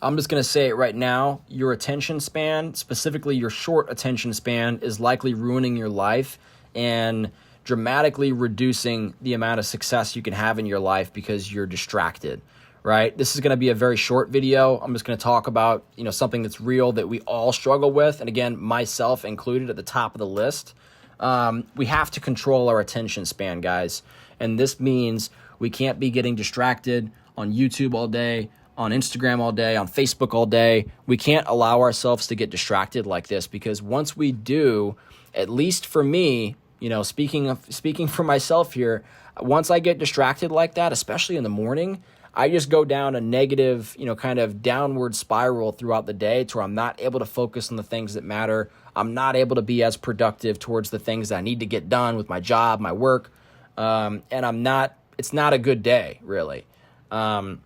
I'm just going to say it right now. Your attention span, specifically your short attention span, is likely ruining your life and dramatically reducing the amount of success you can have in your life because you're distracted, right? This is going to be a very short video. I'm just going to talk about, something that's real that we all struggle with. And again, myself included at the top of the list. We have to control our attention span, guys. And this means we can't be getting distracted on YouTube all day, on Instagram all day, on Facebook all day. We can't allow ourselves to get distracted like this, because once we do, at least for me, speaking for myself here, once I get distracted like that, especially in the morning, I just go down a negative, kind of downward spiral throughout the day to where I'm not able to focus on the things that matter. I'm not able to be as productive towards the things that I need to get done with my job, my work. And it's not a good day, really. And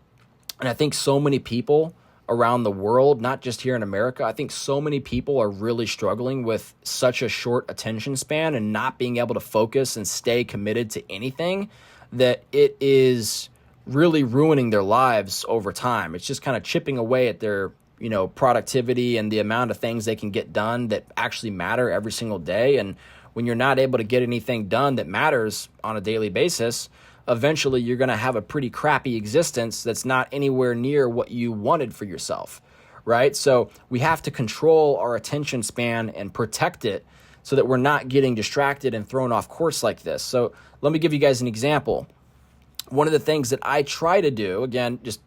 I think so many people around the world, not just here in America, I think so many people are really struggling with such a short attention span and not being able to focus and stay committed to anything, that it is really ruining their lives over time. It's just kind of chipping away at their, productivity and the amount of things they can get done that actually matter every single day. And when you're not able to get anything done that matters on a daily basis, eventually you're going to have a pretty crappy existence that's not anywhere near what you wanted for yourself, right? So we have to control our attention span and protect it so that we're not getting distracted and thrown off course like this. So let me give you guys an example. One of the things that I try to do, again, just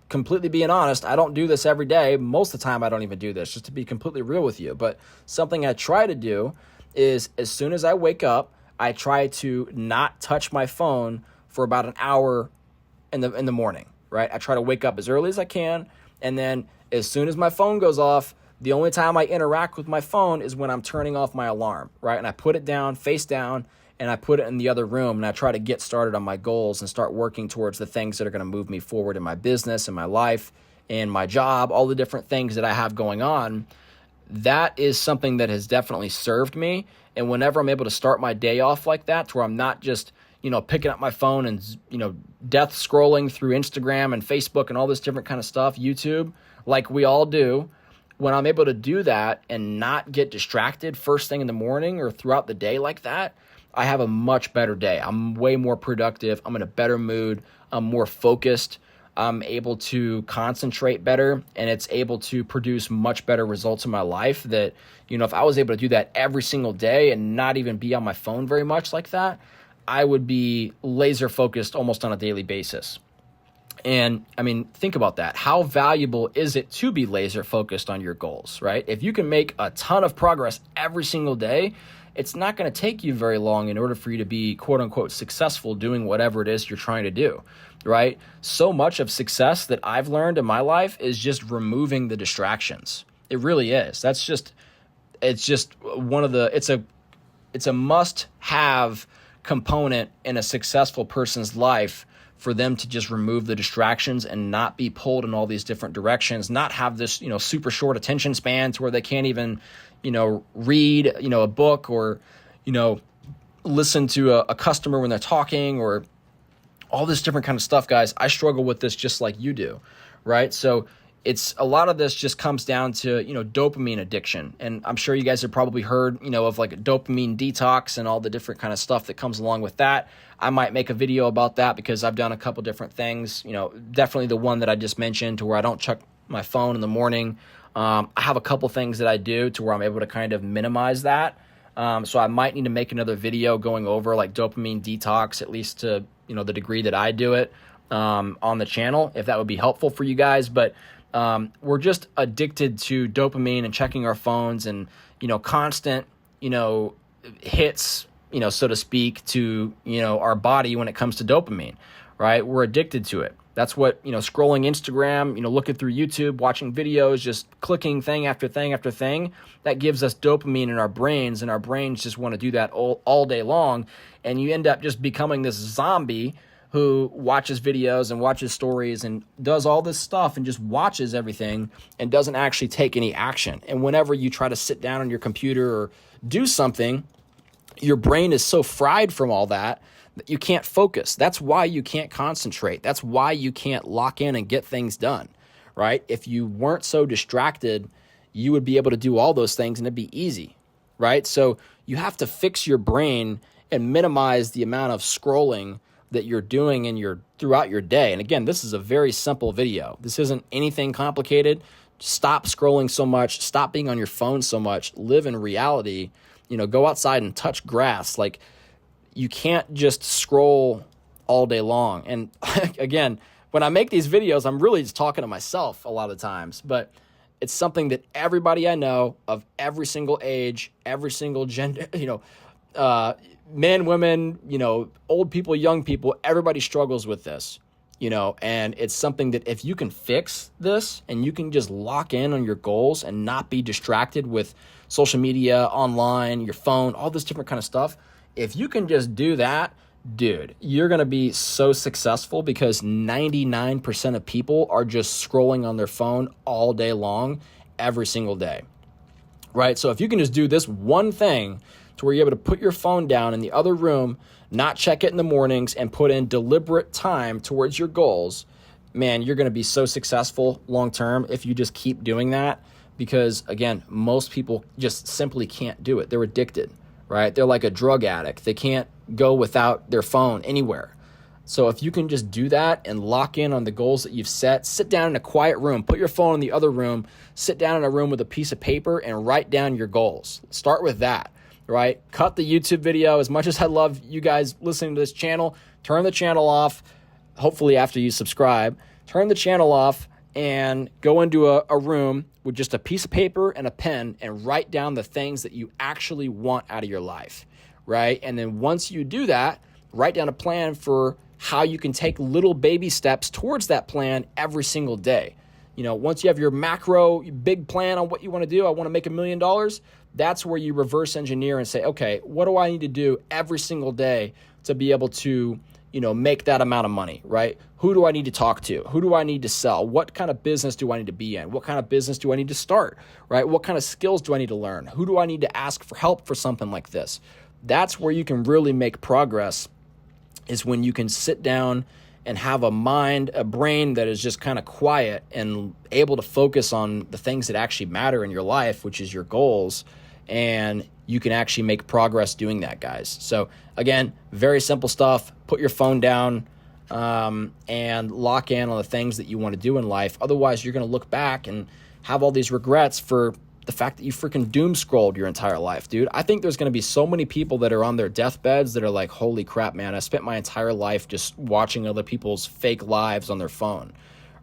completely being honest, I don't do this every day. Most of the time I don't even do this, just to be completely real with you. But something I try to do is, as soon as I wake up, I try to not touch my phone for about an hour in the morning, right? I try to wake up as early as I can, and then as soon as my phone goes off, the only time I interact with my phone is when I'm turning off my alarm, right? And I put it down, face down, and I put it in the other room, and I try to get started on my goals and start working towards the things that are going to move me forward in my business, in my life, in my job, all the different things that I have going on. That is something that has definitely served me. And whenever I'm able to start my day off like that, to where I'm not just, picking up my phone and, death scrolling through Instagram and Facebook and all this different kind of stuff, YouTube, like we all do, when I'm able to do that and not get distracted first thing in the morning or throughout the day like that, I have a much better day. I'm way more productive. I'm in a better mood. I'm more focused. I'm able to concentrate better, and it's able to produce much better results in my life that, if I was able to do that every single day and not even be on my phone very much like that, I would be laser focused almost on a daily basis. And I mean, think about that. How valuable is it to be laser focused on your goals, right? If you can make a ton of progress every single day, it's not going to take you very long in order for you to be quote unquote successful doing whatever it is you're trying to do, right? So much of success that I've learned in my life is just removing the distractions. It really is. It's a must have component in a successful person's life for them to just remove the distractions and not be pulled in all these different directions, not have this, super short attention span to where they can't even, read, a book or, listen to a customer when they're talking or all this different kind of stuff, guys. I struggle with this just like you do, right? So it's a lot of this just comes down to, dopamine addiction. And I'm sure you guys have probably heard, of like a dopamine detox and all the different kind of stuff that comes along with that. I might make a video about that because I've done a couple different things, definitely the one that I just mentioned to where I don't check my phone in the morning. I have a couple things that I do to where I'm able to kind of minimize that. So I might need to make another video going over like dopamine detox, at least to, the degree that I do it on the channel, if that would be helpful for you guys. But we're just addicted to dopamine and checking our phones and, constant, hits, so to speak, to, our body when it comes to dopamine, right? We're addicted to it. That's what, scrolling Instagram, looking through YouTube, watching videos, just clicking thing after thing after thing, that gives us dopamine in our brains, and our brains just want to do that all day long. And you end up just becoming this zombie who watches videos and watches stories and does all this stuff and just watches everything and doesn't actually take any action. And whenever you try to sit down on your computer or do something, your brain is so fried from all that that you can't focus. That's why you can't concentrate. That's why you can't lock in and get things done, right? If you weren't so distracted, you would be able to do all those things and it'd be easy, right? So you have to fix your brain and minimize the amount of scrolling that you're doing throughout your day. And again, this is a very simple video. This isn't anything complicated. Stop scrolling so much. Stop being on your phone so much. Live in reality. Go outside and touch grass. Like, you can't just scroll all day long. And again, when I make these videos, I'm really just talking to myself a lot of times, but it's something that everybody I know of every single age, every single gender, men, women, old people, young people, everybody struggles with this, and it's something that if you can fix this and you can just lock in on your goals and not be distracted with social media, online, your phone, all this different kind of stuff, if you can just do that, dude, you're going to be so successful because 99% of people are just scrolling on their phone all day long, every single day, right? So if you can just do this one thing to where you're able to put your phone down in the other room, not check it in the mornings, and put in deliberate time towards your goals, man, you're going to be so successful long term if you just keep doing that. Because again, most people just simply can't do it. They're addicted, right? They're like a drug addict. They can't go without their phone anywhere. So if you can just do that and lock in on the goals that you've set, sit down in a quiet room, put your phone in the other room, sit down in a room with a piece of paper and write down your goals. Start with that, right? Cut the YouTube video. As much as I love you guys listening to this channel, turn the channel off. Hopefully after you subscribe, turn the channel off and go into a room with just a piece of paper and a pen and write down the things that you actually want out of your life, right? And then once you do that, write down a plan for how you can take little baby steps towards that plan every single day. Once you have your macro big plan on what you want to do, I want to make $1 million. That's where you reverse engineer and say, okay, what do I need to do every single day to be able to, make that amount of money, right? Who do I need to talk to? Who do I need to sell? What kind of business do I need to be in? What kind of business do I need to start, right? What kind of skills do I need to learn? Who do I need to ask for help for something like this? That's where you can really make progress, is when you can sit down and have a brain that is just kind of quiet and able to focus on the things that actually matter in your life, which is your goals. And you can actually make progress doing that, guys. So again, very simple stuff. Put your phone down and lock in on the things that you want to do in life. Otherwise, you're going to look back and have all these regrets for the fact that you freaking doom scrolled your entire life, dude. I think there's going to be so many people that are on their deathbeds that are like, holy crap, man, I spent my entire life just watching other people's fake lives on their phone,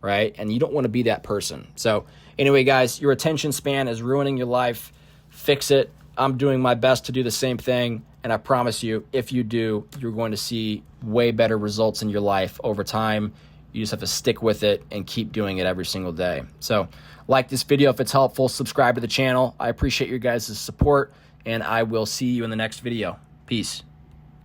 right? And you don't want to be that person. So anyway, guys, your attention span is ruining your life. Fix it. I'm doing my best to do the same thing. And I promise you, if you do, you're going to see way better results in your life over time. You just have to stick with it and keep doing it every single day. So like this video if it's helpful, subscribe to the channel. I appreciate your guys' support, and I will see you in the next video. Peace.